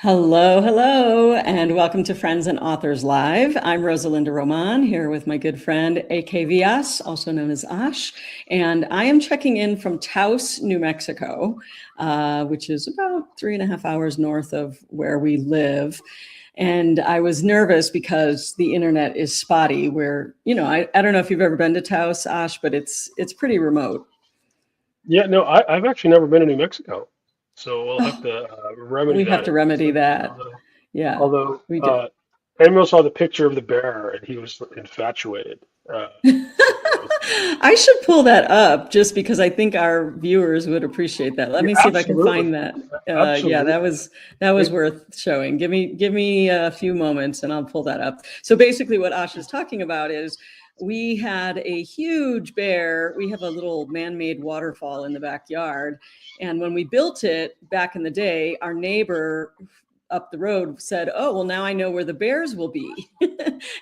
Hello, hello, and welcome to Friends and Authors Live. I'm Rosa Linda Roman here with my good friend AKVS, also known as Aash, and I am checking in from Taos, New Mexico, which is about 3.5 hours north of where we live. And I was nervous because the internet is spotty where, I don't know if you've ever been to Taos, Aash, but it's pretty remote. Yeah, no, I've actually never been to New Mexico, so we'll have Oh, to remedy we have that to at remedy some point. that. Yeah, Although we do. Samuel saw the picture of the bear and he was infatuated. So I should pull that up just because I think our viewers would appreciate that. Let yeah, me see if I can absolutely, find that. Yeah, that absolutely. was It- worth showing. Give me a few moments and I'll pull that up. So basically, what Ash is talking about is we had a huge bear. We have a little man-made waterfall in the backyard, and when we built it back in the day, our neighbor up the road said, "Oh, well, now I know where the bears will be."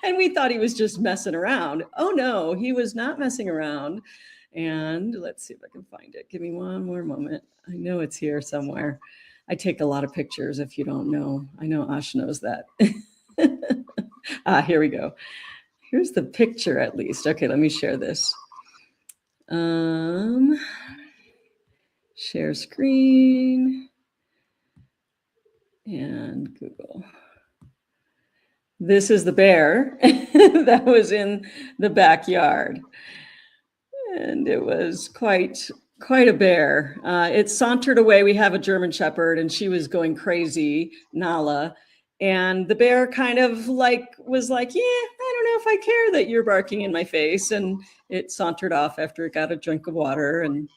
And we thought he was just messing around. Oh, no, he was not messing around. And let's see if I can find it. Give me one more moment. I know it's here somewhere. I take a lot of pictures if you don't know. I know Ash knows that. Here we go. Here's the picture at least. Okay, let me share this. Um, Share screen and Google. This is the bear that was in the backyard, and it was quite a bear. It sauntered away. We have a German Shepherd, and she was going crazy, Nala. And the bear kind of was like, "Yeah, I don't know if I care that you're barking in my face." And it sauntered off after it got a drink of water. And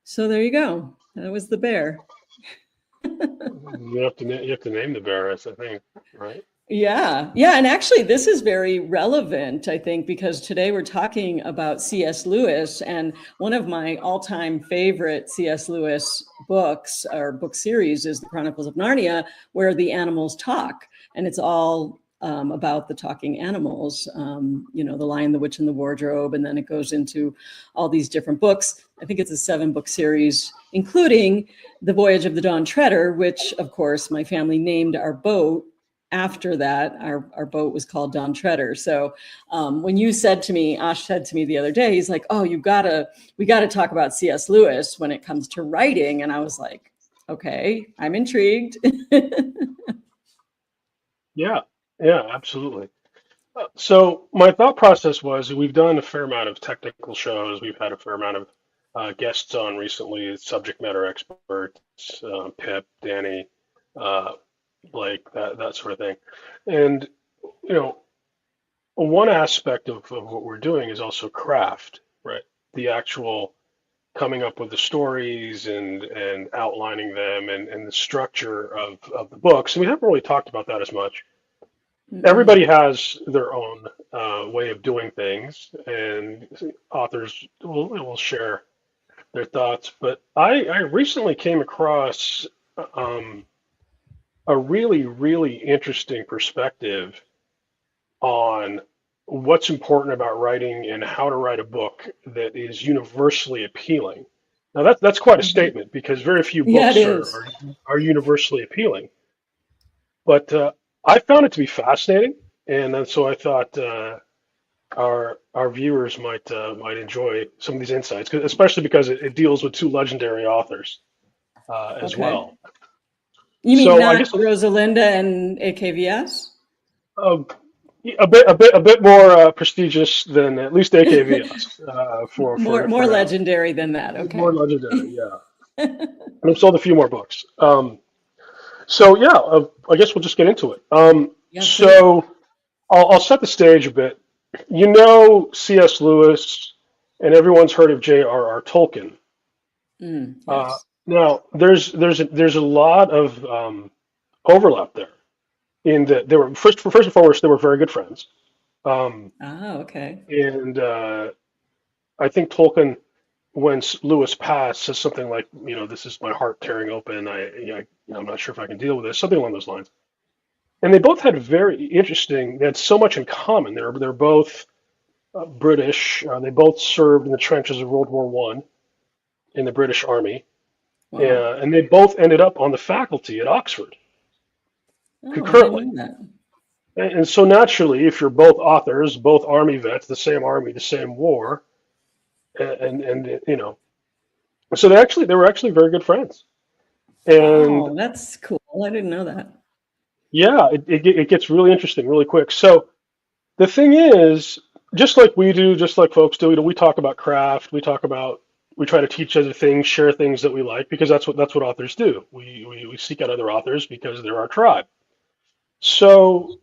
so there you go. That was the bear. you have to name the bear, I think, right? Yeah, yeah, and actually, this is very relevant, I think, because today we're talking about C.S. Lewis, and one of my all-time favorite C.S. Lewis books or book series is the Chronicles of Narnia, where the animals talk, and it's all about the talking animals. The Lion, the Witch, and the Wardrobe, and then it goes into all these different books. I think it's a 7-book series, including The Voyage of the Dawn Treader, which, of course, my family named our boat after that. Our boat was called Don Treader. So when you said to me, Ash said to me the other day, he's like, "Oh, we gotta talk about C.S. Lewis when it comes to writing." And I was like, "Okay, I'm intrigued." Yeah, yeah, absolutely. So my thought process was we've done a fair amount of technical shows. We've had a fair amount of guests on recently, subject matter experts, Pip, Danny, uh, Blake, that sort of thing. And you know, one aspect of what we're doing is also craft, right? The actual coming up with the stories and outlining them and the structure of the books. And we haven't really talked about that as much. Mm-mm. Everybody has their own way of doing things, and authors will share their thoughts. But I recently came across um, a really, really interesting perspective on what's important about writing and how to write a book that is universally appealing. Now that's quite a Mhm. statement because very few Yeah, it books is. are universally appealing. But I found it to be fascinating, and then so I thought our viewers might enjoy some of these insights, especially because it deals with two legendary authors as Okay. well. You mean So I not guess Rosa Linda and AKVS? uh, a bit more prestigious than at least AKVS More for now. legendary than that. More Okay. legendary, yeah. And I've sold a few more books. So yeah, I guess we'll just get into it. Yeah, please. So I'll set the stage a bit. You know C.S. Lewis, and everyone's heard of J.R.R. Tolkien. Yes. Now there's a lot of overlap there. In that they were first and foremost they were very good friends, um, Okay. and I think Tolkien, when Lewis passed, says something like, this is my heart tearing open. I'm not sure if I can deal with this, something along those lines. And they both had very interesting. They had so much in common. They're both British. They both served in the trenches of World War One in the British Army, Wow. and they both ended up on the faculty at Oxford. Oh, I concurrently. didn't know that. And so naturally, if you're both authors, both Army vets, the same Army, the same war, and you know, so they were actually very good friends. And Wow, that's cool. I didn't know that. yeah, it gets really interesting really quick. So the thing is, just like we do, just like folks do, you know, we talk about craft, we try to teach other things, share things that we like, because that's what authors do. We seek out other authors because they're our tribe. So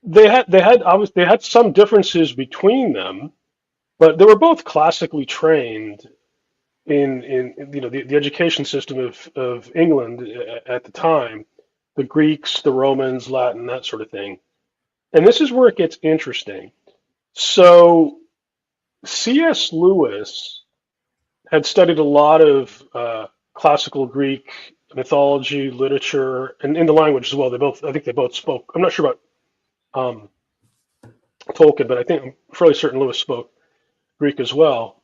they had some differences between them, but they were both classically trained in you know the education system of England at the time, the Greeks, the Romans, Latin, that sort of thing. And this is where it gets interesting. So C.S. Lewis had studied a lot of classical Greek mythology, literature, and in the language as well. I think they both spoke. I'm not sure about um, Tolkien, but I'm fairly certain Lewis spoke Greek as well.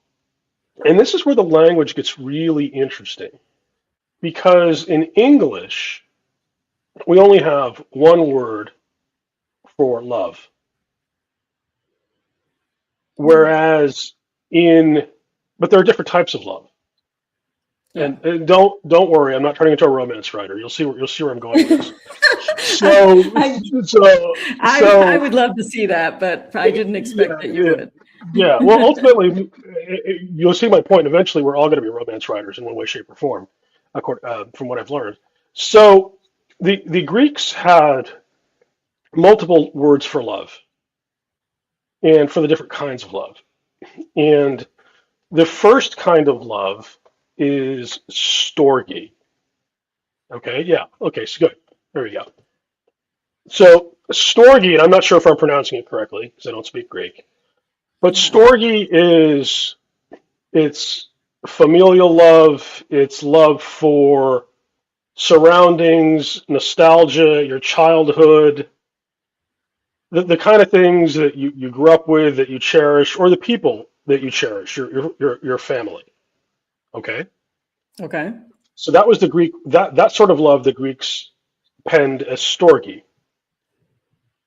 And this is where the language gets really interesting because in English, we only have one word for love. Whereas but there are different types of love. Yeah. And don't worry, I'm not turning into a romance writer. You'll see where I'm going with this. I, So I, so I so would love to see that, but I didn't yeah, expect that you yeah. would. Yeah, well, ultimately, you'll see my point. Eventually, we're all going to be romance writers in one way, shape, or form, from what I've learned. So, the Greeks had multiple words for love and for the different kinds of love. And the first kind of love is storge. Okay, yeah. Okay, so good. There we go. So, storge, and I'm not sure if I'm pronouncing it correctly because I don't speak Greek, but Yeah. storge is it's familial love, it's love for surroundings, nostalgia, your childhood, the kind of things that you grew up with that you cherish, or the people that you cherish, your family. Okay? Okay. So that was the Greek that sort of love the Greeks penned as storge.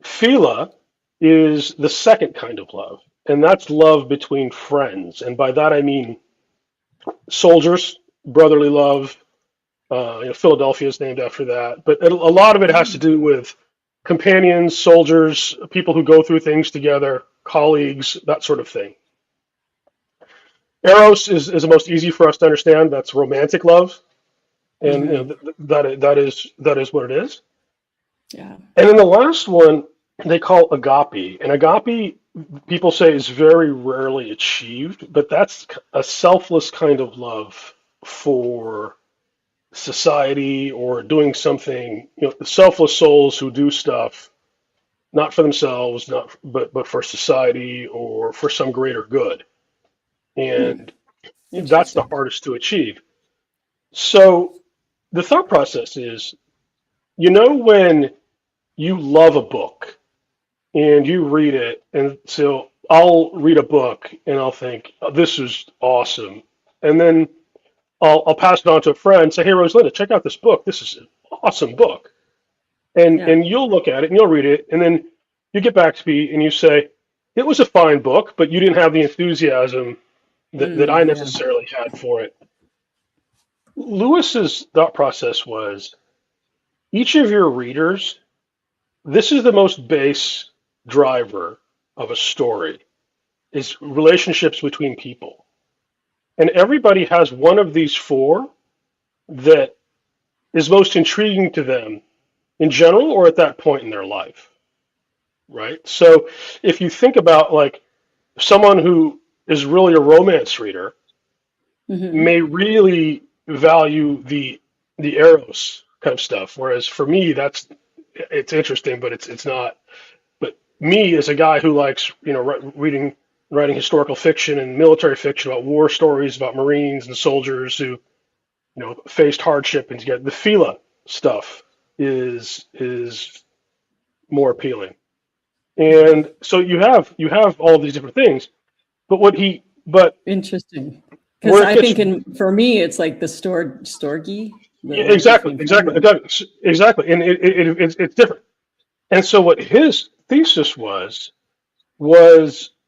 Philia is the second kind of love, and that's love between friends. And by that I mean soldiers, brotherly love. Philadelphia is named after that, but a lot of it has to do with companions, soldiers, people who go through things together, colleagues, that sort of thing. Eros is the most easy for us to understand. That's romantic love, and Hmm. that is what it is. Yeah. And then the last one they call agape, and agape people say is very rarely achieved, but that's a selfless kind of love for society or doing something, selfless souls who do stuff not for themselves, not but for society or for some greater good. Hmm. And that's the Interesting. hardest to achieve. So the thought process is, when you love a book and you read it, and so I'll read a book and I'll think, oh, this is awesome. And then I'll pass it on to a friend and say, hey, Rosa Linda, check out this book. This is an awesome book. And Yeah. and you'll look at it and you'll read it, and then you get back to me and you say, it was a fine book, but you didn't have the enthusiasm that I Yeah. necessarily had for it. Lewis's thought process was each of your readers, this is the most base driver of a story, is relationships between people. And everybody has one of these four that is most intriguing to them in general or at that point in their life, right? So if you think about like someone who is really a romance reader Hmm. may really value the Eros kind of stuff, whereas for me it's interesting, but it's not. But me as a guy who likes reading writing historical fiction and military fiction about war stories about Marines and soldiers who faced hardship and get the Fila stuff is more appealing. And so you have all these different things, but Interesting. Because where it I gets think for me, it's like the storgy. the Yeah, link exactly, between exactly, family. exactly, and it's different. And so what his thesis was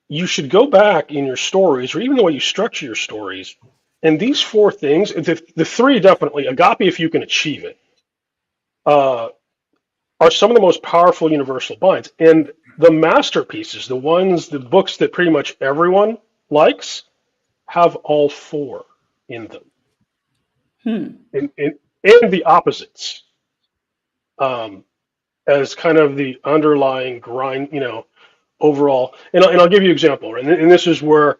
you should go back in your stories, or even the way you structure your stories, and these four things, the three definitely, agape if you can achieve it, uh, are some of the most powerful universal binds. And the masterpieces, the books that pretty much everyone likes, have all four in them, Hmm. and the opposites, um, as kind of the underlying grind, overall. And I'll give you an example, right? And this is where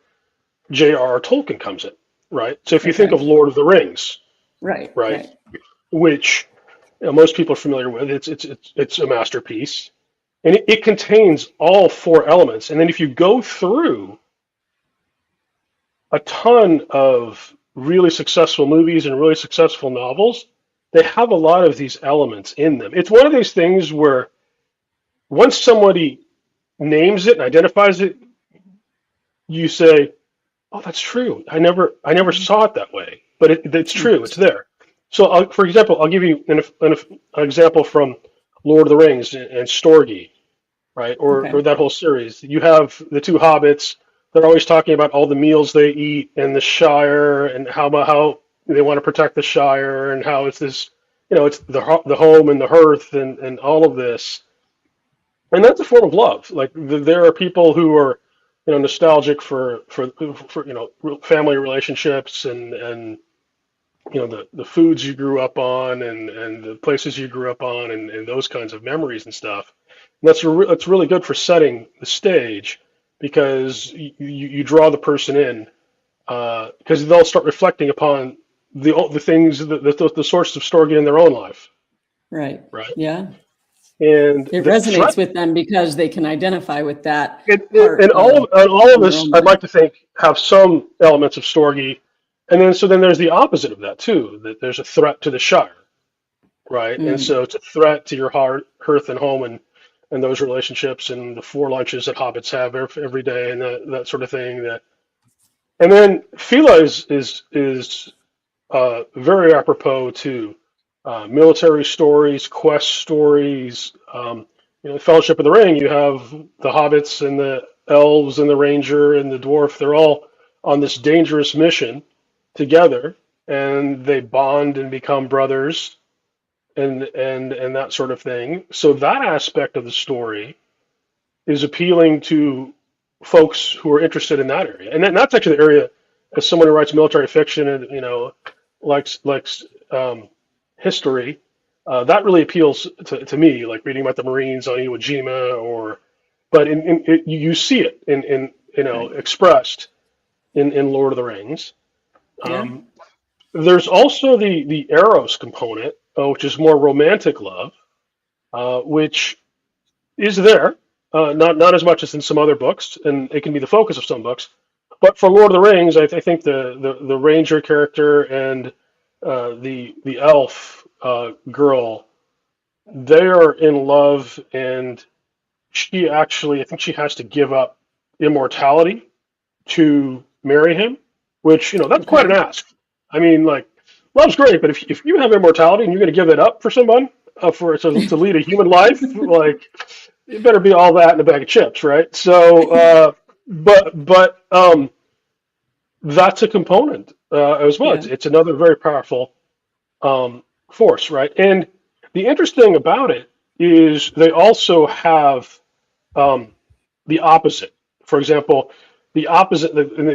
J.R.R. Tolkien comes in, right? So if you think Okay. of Lord of the Rings, Right. right, Right. which most people are familiar with, it's a masterpiece, and it contains all four elements. And then if you go through a ton of really successful movies and really successful novels, they have a lot of these elements in them. It's one of these things where once somebody names it and identifies it, you say, "Oh, that's true. I never saw it that way, but it's Hmm. true. It's there." So, for example, I'll give you an example from Lord of the Rings and Storgi, right? Or Okay. that whole series. You have the two hobbits. They're always talking about all the meals they eat and the Shire and how they want to protect the Shire and how it's this, it's the home and the hearth and all of this. And that's a form of love. Like there are people who are, nostalgic for family relationships and the foods you grew up on and the places you grew up on and those kinds of memories and stuff. And that's really good for setting the stage because you draw the person in because they'll start reflecting upon the things the source of story in their own life, Right. right? Yeah. And It the threat resonates with them because they can identify with that and part of all of in their this, own I'd life. like to think, have some elements of Storge, and then there's the opposite of that too. That there's a threat to the Shire, right? And Mm. so it's a threat to your hearth and home and those relationships and the four lunches that hobbits have every day and that sort of thing. And then Fila is very apropos to military stories, quest stories. Fellowship of the Ring, you have the hobbits and the elves and the ranger and the dwarf. They're all on this dangerous mission together, and they bond and become brothers and that sort of thing. So that aspect of the story is appealing to folks who are interested in that area, and that's actually the area as someone who writes military fiction and likes history. That really appeals to me, like reading about the Marines on Iwo Jima, but you see it in Right. expressed in Lord of the Rings. Yeah. Um, there's also the Eros component, which is more romantic love, which is there, not as much as in some other books, and it can be the focus of some books. But for Lord of the Rings, I think the ranger character and the elf girl, they are in love, and she actually, I think she has to give up immortality to marry him, which that's quite an Okay. ask. I mean, like, love's great, but if you have immortality and you're going to give it up for someone for to lead a human life, like it better be all that in a bag of chips, right? So, but that's a component as well. Yeah. It's another very powerful force, right? And the interesting about it is they also have um, the opposite. For example, the opposite in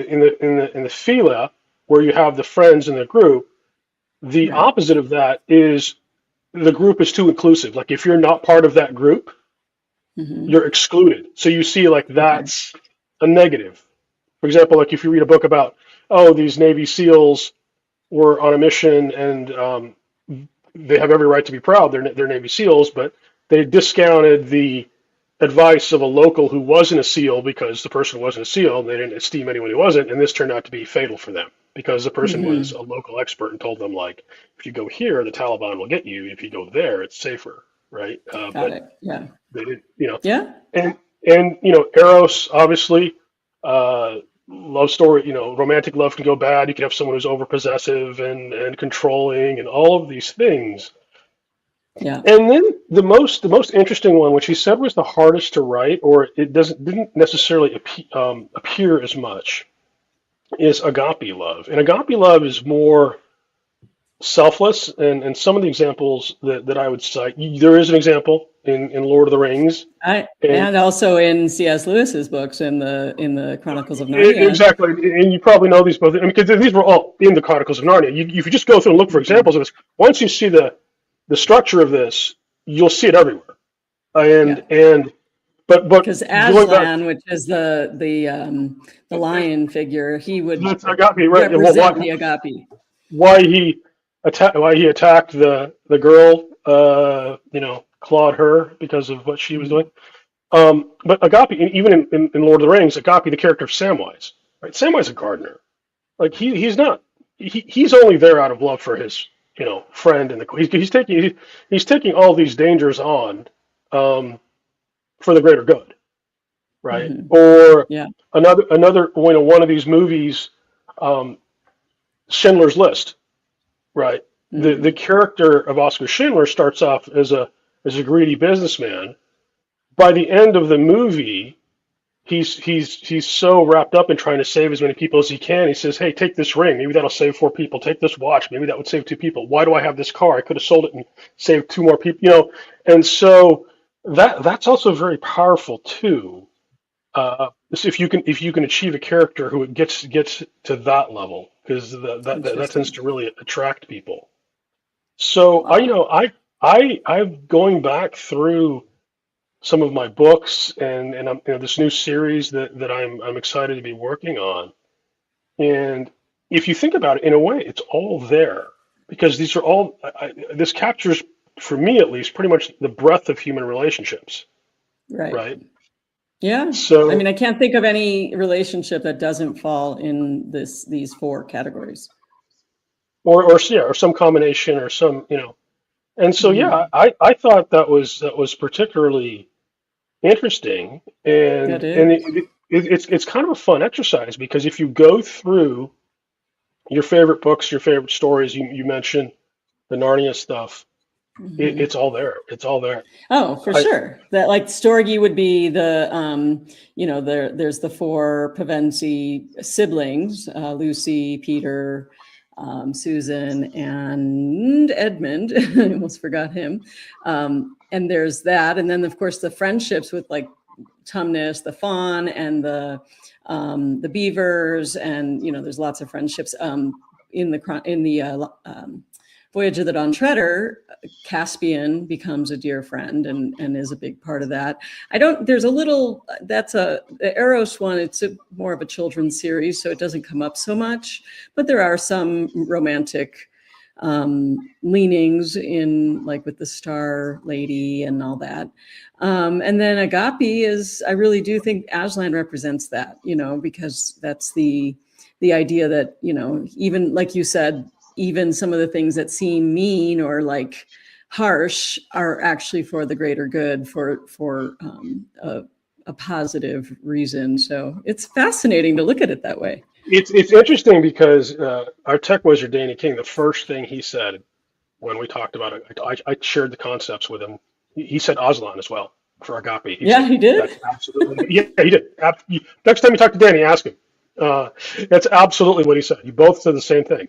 the Phila, where you have the friends in the group. The Right. opposite of that is the group is too inclusive. Like if you're not part of that group, Hmm. you're excluded. So you see like Okay. that's a negative. For example, like if you read a book about, oh, these Navy SEALs were on a mission and they have every right to be proud. They're Navy SEALs, but they discounted the advice of a local who wasn't a SEAL because the person wasn't a SEAL and they didn't esteem anyone who wasn't. And this turned out to be fatal for them because the person was Hmm. a local expert and told them, like, if you go here, the Taliban will get you. If you go there, it's safer, right? Got But it. Yeah. they didn't, Yeah. and Eros obviously, uh, love story, romantic love can go bad. You can have someone who's over possessive and controlling and all of these things. Yeah. And then the most interesting one, which he said was the hardest to write, or it didn't necessarily appear as much, is agape love. And agape love is more selfless. And some of the examples that I would cite, there is an example in Lord of the Rings, and And also in C.S. Lewis's books in the Chronicles of Narnia. exactly, and you probably know these both. I mean, because these were all in the Chronicles of Narnia. If you just go through and look for examples of this, once you see the structure of this, you'll see it everywhere. Yeah. And but Because going back, Aslan, which is the lion figure, he would that's agape, right? Well, represent the agape. why he attacked the girl, clawed her because of what she was Mhm. doing. But agape, even in Lord of the Rings, agape, the character of Samwise, right? Samwise a gardener. Like he's not. He's only there out of love for his friend, and he's taking all these dangers on for the greater good, right? Mhm. Or Yeah. another one of these movies, um, Schindler's List, right? The Mhm. character of Oscar Schindler starts off as a greedy businessman. By the end of the movie, he's so wrapped up in trying to save as many people as he can. He says, "Hey, take this ring. Maybe that'll save 4 people. Take this watch. Maybe that would save 2 people. Why do I have this car? I could have sold it and saved 2 more people." And so that's also very powerful too. So if you can achieve a character who gets to that level, because that tends Interesting. to really attract people. So I you Wow. know I'm going back through some of my books, and I'm, this new series that I'm excited to be working on. And if you think about it, in a way, it's all there because these are all. This captures, for me at least, pretty much the breadth of human relationships, Right. right? Yeah. I mean, So, I can't think of any relationship that doesn't fall in these four categories. or some combination or some. And so, yeah, Mhm. I thought that was particularly interesting, That and is. it's kind of a fun exercise because if you go through your favorite books, your favorite stories, you mentioned the Narnia stuff, it's Mhm. all there. It's all there. Oh, for I sure. That like Storgy would be there's the four Pevensie siblings, Lucy, Peter, Susan, and Edmund. I almost forgot him. And there's that. And then of course the friendships with like Tumnus, the fawn, and the beavers, and there's lots of friendships in the Voyage of the Dawn Treader. Caspian becomes a dear friend and is a big part of that. I don't. There's a little. That's the Eros one. It's more of a children's series, so it doesn't come up so much. But there are some romantic leanings in, like with the Star Lady and all that. And then agape is, I really do think Aslan represents that, because that's the idea that, even like you said, even some of the things that seem mean or like harsh are actually for the greater good, for a positive reason. So it's fascinating to look at it that way. it's interesting because our tech wizard Danny King, the first thing he said when we talked about it, I shared the concepts with him. He said Aslan as well for agape. He Yeah, said he did. that's absolutely, yeah, he did. Next time you talk to Danny, ask him. Uh, that's absolutely what he said. You both said the same thing.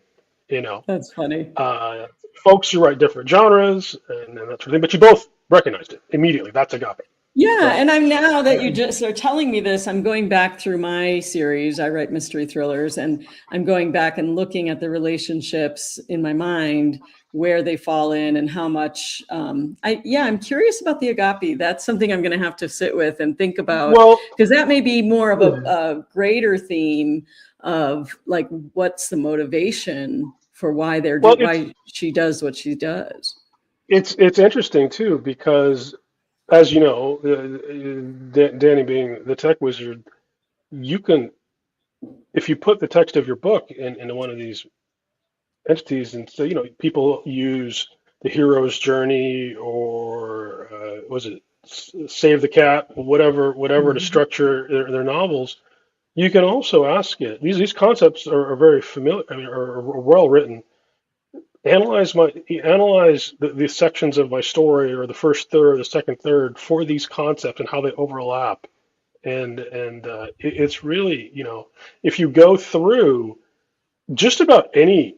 You know, That's funny. uh, folks who write different genres and that sort of thing, but you both recognized it immediately. That's agape, Yeah, right? and I'm now that you just are telling me this, I'm going back through my series. I write mystery thrillers, and I'm going back and looking at the relationships in my mind where they fall in and how much. I'm curious about the agape. That's something I'm going to have to sit with and think about, Well, because that may be more of yeah. a greater theme of like what's the motivation for Well, why she does what she does. it's interesting too because, as you know, Danny being the tech wizard, you can, if you put the text of your book into one of these entities, and so people use the hero's journey or was it Save the Cat, whatever to Mhm. structure their novels. You can also ask it. These concepts are very familiar. I mean, are well written. Analyze the sections of my story, or the first third, the second third, for these concepts and how they overlap. It's really, if you go through just about any,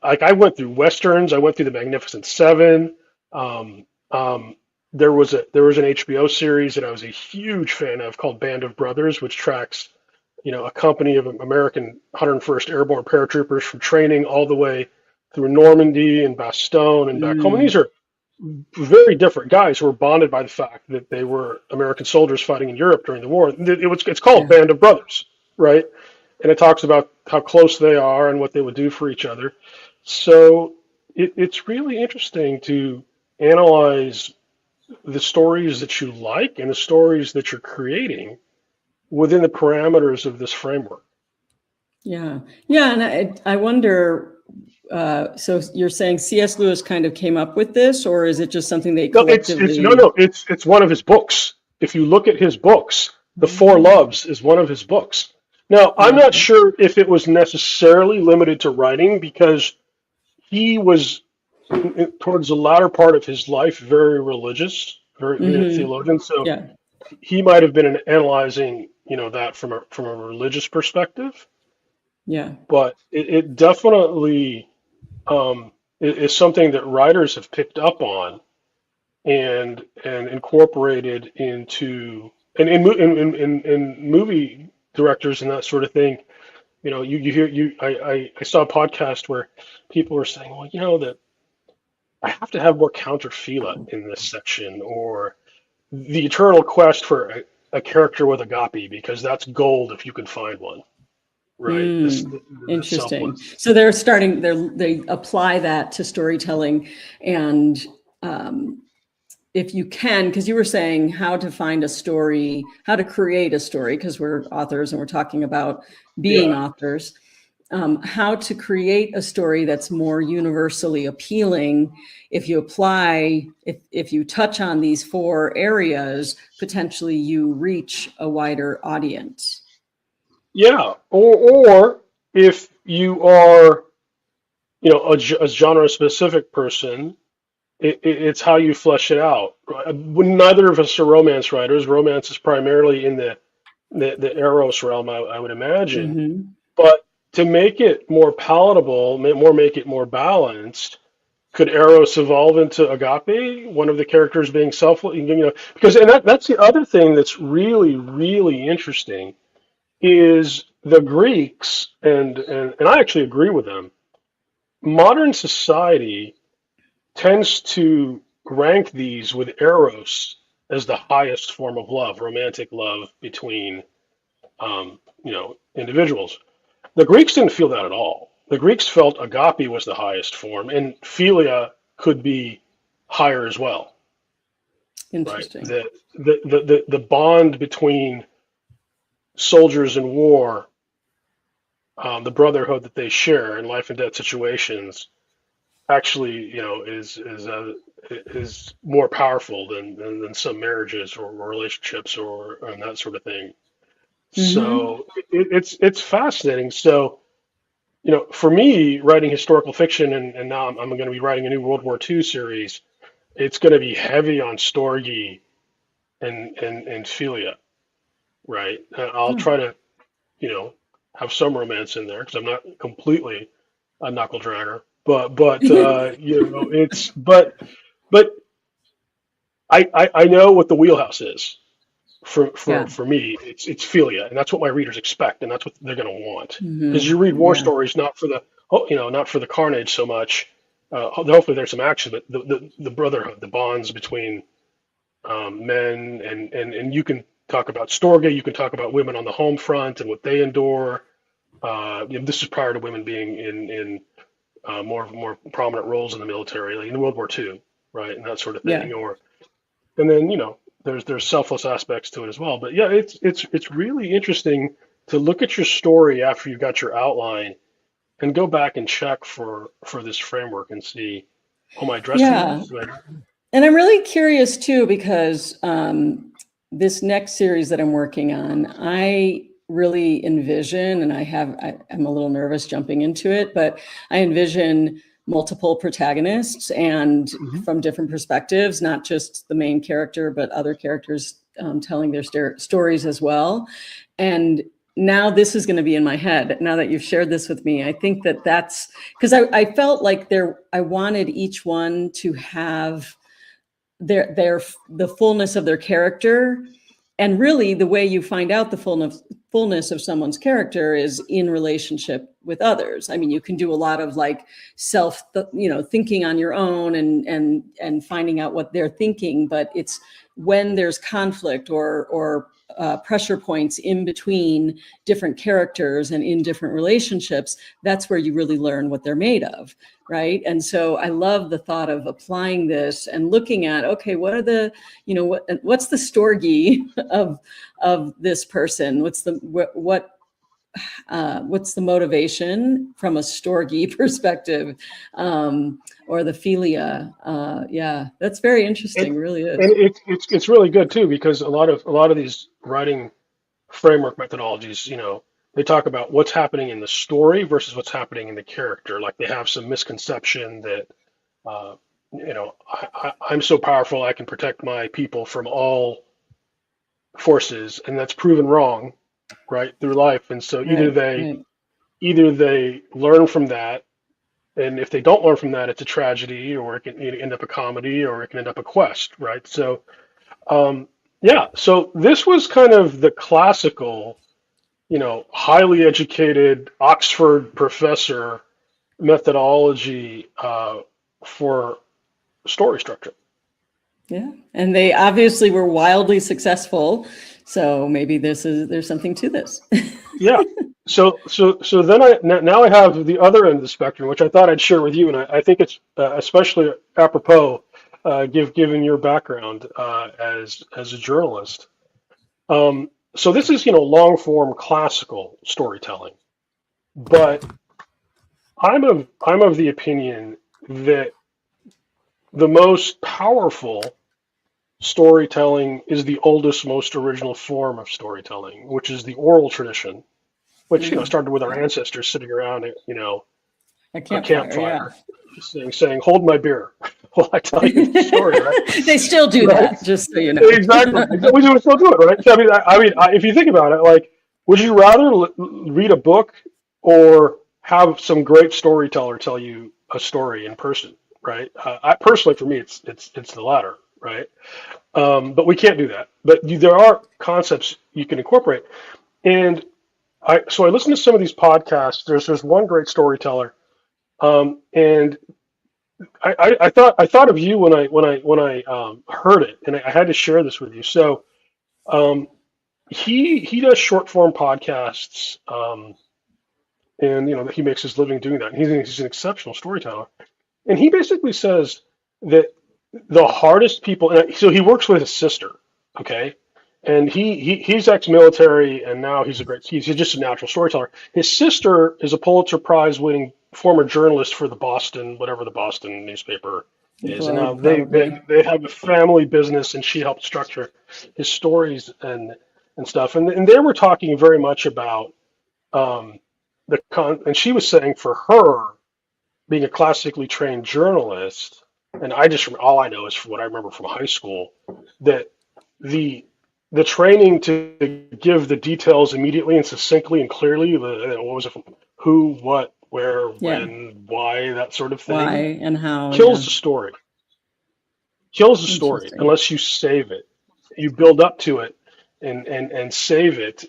like I went through westerns, I went through the Magnificent Seven. Um, um, there was an HBO series that I was a huge fan of called Band of Brothers, which tracks, a company of American 101st Airborne paratroopers from training all the way through Normandy and Bastogne and back home. And these Mm, are very different guys who were bonded by the fact that they were American soldiers fighting in Europe during the war. It's called yeah. Band of Brothers, right? And it talks about how close they are and what they would do for each other. So it's really interesting to analyze the stories that you like and the stories that you're creating within the parameters of this framework. Yeah. Yeah. And I wonder, so you're saying C.S. Lewis kind of came up with this, or is it just something they No, it's no, collectively? no, it's one of his books. If you look at his books, The Four Mm, Loves is one of his books. Now, I'm not okay. sure if it was necessarily limited to writing, because he was towards the latter part of his life very religious, very being a Hmm. theologian. So Yeah. he might have been analyzing, that from a religious perspective. Yeah. But it definitely is something that writers have picked up on and incorporated into, and movie directors and that sort of thing. You hear you I saw a podcast where people were saying, well, that I have to have more counterfila in this section, or the eternal quest for a character with agape, because that's gold if you can find one, right? This Mm, the interesting. selfless. So they apply that to storytelling, and um, if you can, because you were saying how to find a story, how to create a story, because we're authors and we're talking about being Yeah. authors, how to create a story that's more universally appealing. If you apply, if you touch on these four areas, potentially you reach a wider audience. Yeah, or if you are, a genre specific person, it's how you flesh it out. Neither of us are romance writers. Romance is primarily in the Eros realm, I would imagine. Hmm. But to make it more palatable, make it more balanced, could Eros evolve into agape? One of the characters being selfless, because that's the other thing that's really, really interesting is the Greeks, and I actually agree with them. Modern society tends to rank these with eros as the highest form of love, romantic love between individuals. The Greeks didn't feel that at all. The Greeks felt agape was the highest form, and philia could be higher as well, right? Interesting. The bond between soldiers in war, the brotherhood that they share in life and death situations, actually, is more powerful than some marriages or relationships or and that sort of thing. Hmm. So it's fascinating. So, for me, writing historical fiction, and now I'm going to be writing a new World War II series. It's going to be heavy on storge and philia, right? I'll try to, you know, have some romance in there because I'm not completely a knuckle dragger. But I know what the wheelhouse is Yeah. for me. It's philia, and that's what my readers expect, and that's what they're going to want. Because Hmm. you read war Yeah. stories not for the not for the carnage so much. Hopefully there's some action, but the brotherhood, the bonds between men, and you can talk about storge, you can talk about women on the home front and what they endure. This is prior to women being in more prominent roles in the military, like in World War II, right, and that sort of Yeah. thing. And then there's selfless aspects to it as well. But yeah, it's really interesting to look at your story after you've got your outline and go back and check for this framework and see, am I addressing Yeah. this? And I'm really curious too, because this next series that I'm working on, I really envision, and I'm a little nervous jumping into it, but I envision multiple protagonists and from different perspectives, not just the main character, but other characters telling their stories as well. And now this is going to be in my head. Now that you've shared this with me, I think that's because I felt like I wanted each one to have the fullness of their character. And really the way you find out the fullness of someone's character is in relationship with others. I mean, you can do a lot of like thinking on your own and finding out what they're thinking, but it's when there's conflict or pressure points in between different characters and in different relationships, that's where you really learn what they're made of, right? And so I love the thought of applying this and looking at, okay, what are the, what's the storge of this person? What's the motivation from a storge perspective, or the philia? Yeah, that's very interesting. Really is. And it's really good too, because a lot of these writing framework methodologies, they talk about what's happening in the story versus what's happening in the character. Like they have some misconception that I'm so powerful I can protect my people from all forces, and that's proven wrong, right, through life. And so either they learn from that, and if they don't learn from that, it's a tragedy, or it can end up a comedy, or it can end up a quest, right? So so this was kind of the classical, highly educated Oxford professor methodology for story structure. Yeah, and they obviously were wildly successful. So maybe there's something to this. Yeah. So then now I have the other end of the spectrum, which I thought I'd share with you, and I think it's especially apropos, given your background as a journalist. So this is long form classical storytelling, but I'm of the opinion that the most powerful storytelling is the oldest, most original form of storytelling, which is the oral tradition, which started with our ancestors sitting around a campfire, saying, "Hold my beer while I tell you the story." Right? They still do that, just so you know. Exactly, we would still do it, right? So, I mean, if you think about it, like, would you rather read a book or have some great storyteller tell you a story in person? Right? Personally, for me, it's the latter, right? But we can't do that. But there are concepts you can incorporate, and I listened to some of these podcasts. There's one great storyteller, and I thought of you when I heard it, and I had to share this with you. So he does short form podcasts, and he makes his living doing that. And he's an exceptional storyteller. And he basically says that the hardest people, so he works with his sister, okay? And he's ex-military, and now he's just a natural storyteller. His sister is a Pulitzer Prize winning former journalist for the Boston newspaper is. And now they have a family business, and she helped structure his stories and stuff. And they were talking very much about and she was saying for her, being a classically trained journalist, and all I know is from what I remember from high school, that the training to give the details immediately and succinctly and clearly, what was it, from who, what, where, when, why, that sort of thing, why and how, kills the story. Kills the story unless you save it. You build up to it and save it,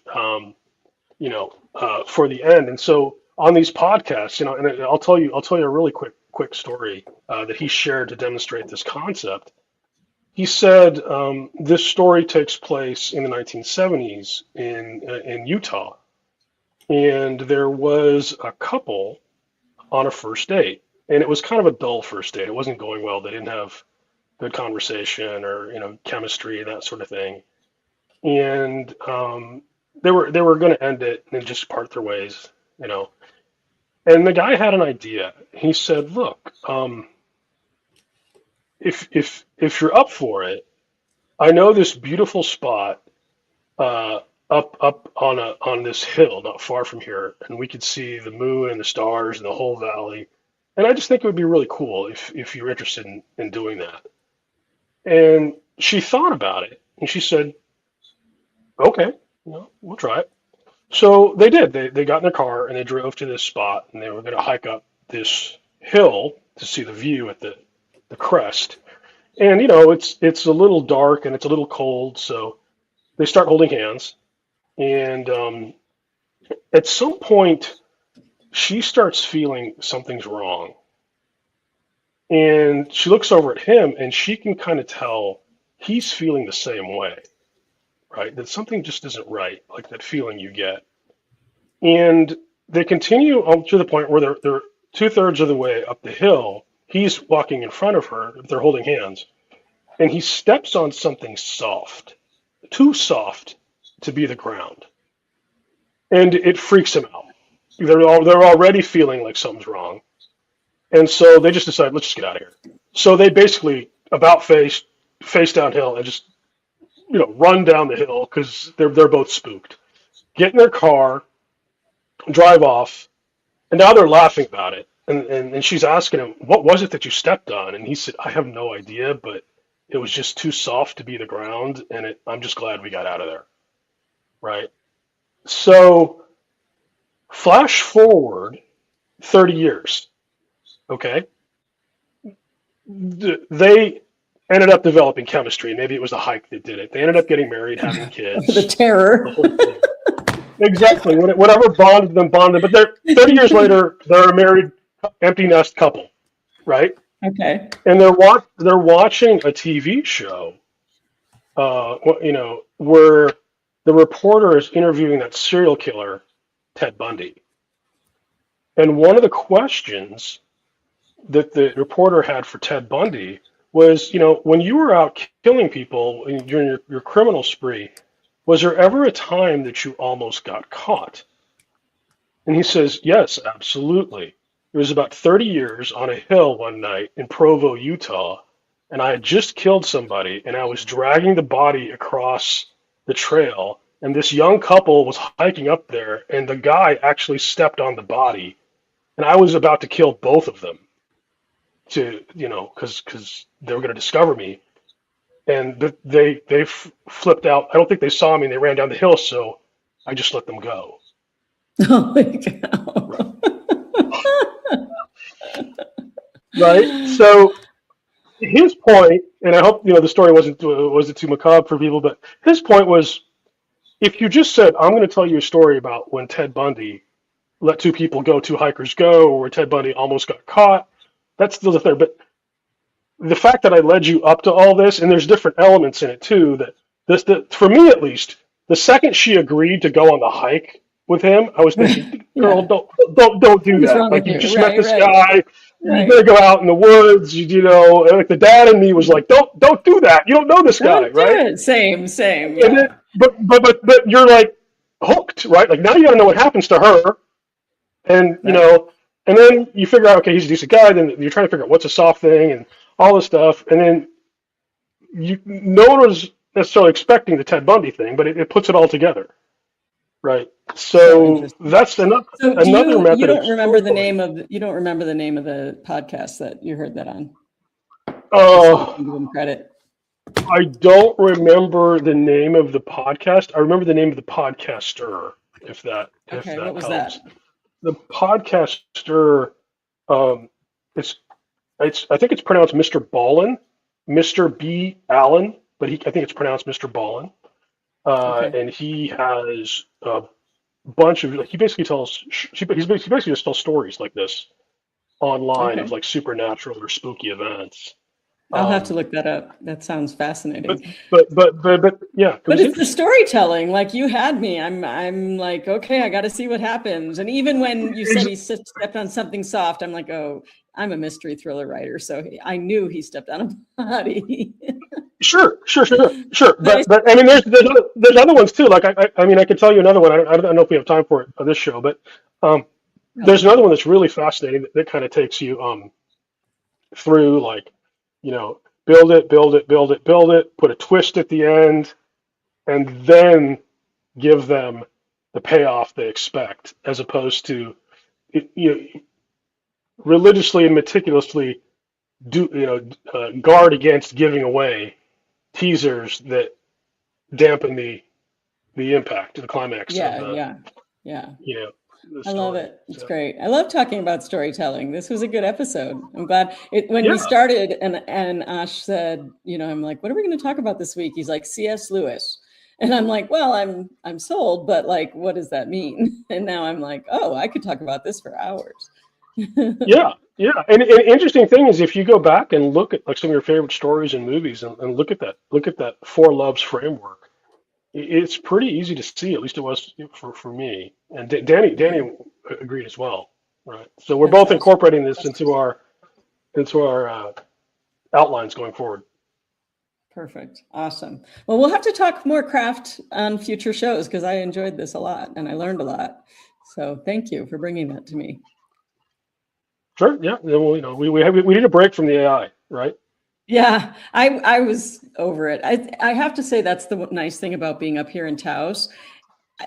for the end. And so on these podcasts, and I'll tell you a really quick story that he shared to demonstrate this concept. He said this story takes place in the 1970s in Utah, and there was a couple on a first date, and it was kind of a dull first date. It wasn't going well. They didn't have good conversation or chemistry and that sort of thing, and they were going to end it and just part their ways, And the guy had an idea. He said, "Look, if you're up for it, I know this beautiful spot up on this hill not far from here, and we could see the moon and the stars and the whole valley. And I just think it would be really cool if you're interested in doing that. And she thought about it, and she said, "Okay, we'll try it." So they did. They got in their car and they drove to this spot, and they were going to hike up this hill to see the view at the crest. And it's a little dark and it's a little cold, so they start holding hands. And at some point, she starts feeling something's wrong. And she looks over at him and she can kind of tell he's feeling the same way, right? That something just isn't right, like that feeling you get. And they continue on to the point where they're two-thirds of the way up the hill. He's walking in front of her, they're holding hands, and he steps on something soft, too soft to be the ground. And it freaks him out. They're already feeling like something's wrong. And so they just decide, let's just get out of here. So they basically about face downhill and just run down the hill because they're both spooked. Get in their car, drive off, and now they're laughing about it. And she's asking him, what was it that you stepped on? And he said, I have no idea, but it was just too soft to be the ground, and I'm just glad we got out of there. Right? So flash forward 30 years. Okay? They ended up developing chemistry. Maybe it was the hike that did it. They ended up getting married, having kids. The terror. The whole thing. Exactly. Whatever bonded them. But they're 30 years later, they're a married, empty nest couple, right? Okay. And they're watching a TV show, where the reporter is interviewing that serial killer, Ted Bundy. And one of the questions that the reporter had for Ted Bundy was, when you were out killing people during your criminal spree, was there ever a time that you almost got caught? And he says, yes, absolutely. It was about 30 years on a hill one night in Provo, Utah, and I had just killed somebody, and I was dragging the body across the trail, and this young couple was hiking up there, and the guy actually stepped on the body, and I was about to kill both of them because they were going to discover me. And they flipped out. I don't think they saw me, and they ran down the hill, so I just let them go. Oh my God. Right? So his point, and I hope the story wasn't too macabre for people, but his point was, if you just said, I'm going to tell you a story about when Ted Bundy let two people go, two hikers go, or where Ted Bundy almost got caught, that's still the thing. But the fact that I led you up to all this, and there's different elements in it too, that for me at least, the second she agreed to go on the hike with him, I was thinking, girl, don't do that. Like, you just met this guy. You better go out in the woods. Like the dad in me was like, don't do that. You don't know this guy, right? Same. Yeah. And then, but you're like hooked, right? Like, now you got to know what happens to her, and and then you figure out, okay, he's a decent guy. Then you're trying to figure out what's a soft thing and all this stuff, and then no one was necessarily expecting the Ted Bundy thing, but it puts it all together, right? So that's another method. You don't remember the name of the podcast that you heard that on? Oh, give him credit. I don't remember the name of the podcast. I remember the name of the podcaster. If that what was helps. that? The podcaster, I think it's pronounced Mr. Ballin, Mr. B. Allen, but I think it's pronounced Mr. Ballin. And he has a bunch of, he basically just tells stories like this online of like supernatural or spooky events. I'll have to look that up. That sounds fascinating. But yeah. But it's the storytelling. Like, you had me. I'm like, okay, I got to see what happens. And even when you said he stepped on something soft, I'm like, oh, I'm a mystery thriller writer, so I knew he stepped on a body. Sure. But I mean, there's other ones too. Like I mean, I could tell you another one. I don't know if we have time for it on this show, but there's another one that's really fascinating that kind of takes you through, like, build it, put a twist at the end, and then give them the payoff they expect, as opposed to, religiously and meticulously guard against giving away teasers that dampen the impact, the climax of Yeah. the I love story. it. It's So great. I love talking about storytelling. This was a good episode. I'm glad when we yeah, started and Ash said, I'm like, what are we going to talk about this week? He's like, C.S. Lewis. And I'm like, well, I'm sold, but like, what does that mean? And now I'm like, oh, I could talk about this for hours. yeah. And interesting thing is, if you go back and look at like some of your favorite stories and movies, and look at that four loves framework, it's pretty easy to see. At least it was for me. And Danny agreed as well, right? So we're That's both awesome. incorporating this into our outlines going forward. Perfect. Awesome. Well, we'll have to talk more craft on future shows because I enjoyed this a lot and I learned a lot. So thank you for bringing that to me. Sure. Yeah. Well, we need a break from the AI, right? Yeah, I was over it. I have to say that's the nice thing about being up here in Taos.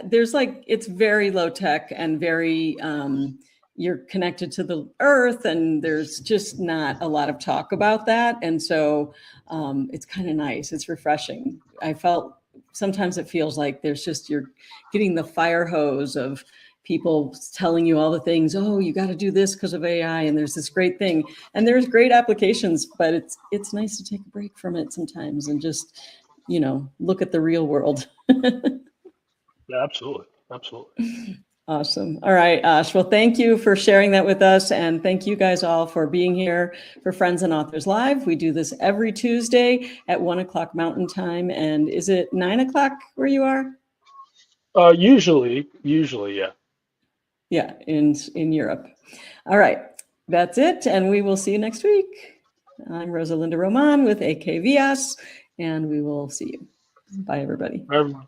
There's it's very low tech and very you're connected to the earth, and there's just not a lot of talk about that. And so it's kind of nice. It's refreshing. I felt sometimes it feels like you're getting the fire hose of people telling you all the things. Oh, you got to do this because of AI, and there's this great thing, and there's great applications. But it's nice to take a break from it sometimes and just look at the real world. Yeah, absolutely. Absolutely. Awesome. All right, Ash. Well, thank you for sharing that with us. And thank you guys all for being here for Friends and Authors Live. We do this every Tuesday at 1:00 Mountain Time. And is it 9:00 where you are? Usually, yeah. Yeah, in Europe. All right. That's it. And we will see you next week. I'm Rosa Linda Roman with AKVS, and we will see you. Bye, everybody. Bye, everyone.